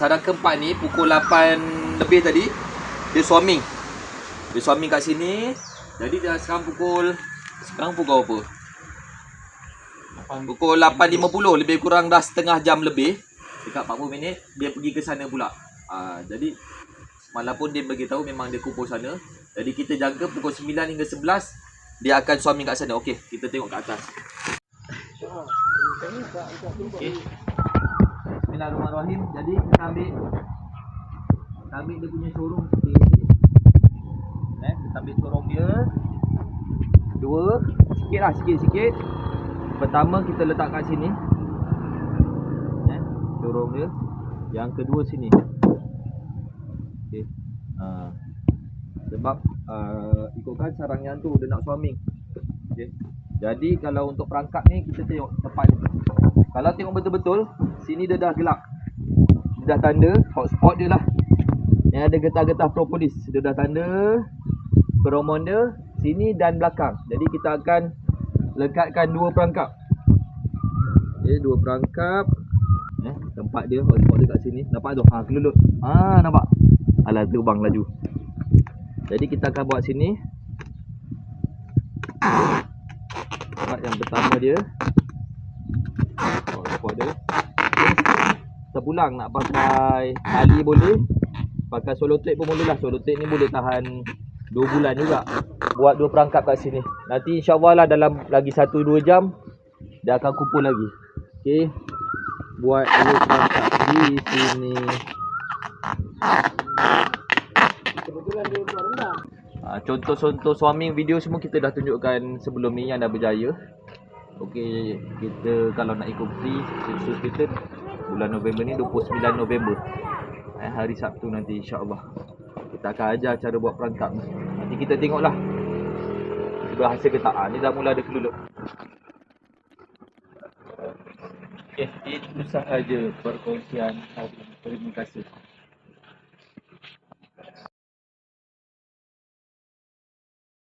Sarang keempat ni pukul 8 lebih tadi dia swarming. Dia swarming kat sini. Jadi dah sekarang pukul apa? Pukul 8.50, lebih kurang dah setengah jam lebih. Dekat 40 minit dia pergi ke sana pula. Jadi semalam pun dia beritahu memang dia kumpul sana. Jadi kita jaga pukul 9 hingga 11 dia akan swarming kat sana. Okey, kita tengok kat atas. Okey. Bismillahirrahmanirrahim. Jadi kita ambil dia punya corong sikit. Kita ambil corong dia. Dua, sikit. Pertama kita letak kat sini. Corong dia. Yang kedua sini. Okey. Sebab ikutkan sarang yang tu dia nak swarming. Okey. Jadi kalau untuk perangkap ni kita tengok tepat ni. Kalau tengok betul-betul, sini dia dah gelap. Dia dah tanda hotspot dia lah. Yang ada getah-getah propolis, dia dah tanda feromon dia sini dan belakang. Jadi kita akan lekatkan dua perangkap. Okay, dua perangkap. Tempat dia, hotspot dia kat sini. Nampak tu? Kelulut. Nampak? Alah, terbang laju. Jadi kita akan buat sini. Tempat yang pertama dia. Hotspot dia. Terpulang nak pakai tali boleh. Pakai solo tape pun boleh lah. Solo tape ni boleh tahan 2 bulan juga. Buat dua perangkap kat sini. Nanti insyaAllah lah dalam lagi 1-2 jam dia akan kumpul lagi. Okey. Buat dua perangkap di sini. Kebetulan dia buat rendah. Contoh-contoh swarming video semua kita dah tunjukkan sebelum ni yang dah berjaya. Okey, kita kalau nak ikuti kursus kita bulan November ni 29 November. Hari Sabtu nanti insya-Allah. Kita akan ajar cara buat perangkap ni. Nanti kita tengoklah berhasil ke tak. Ni dah mula ada kelulut. Okey, itu sahaja perkongsian hari ini. Terima kasih.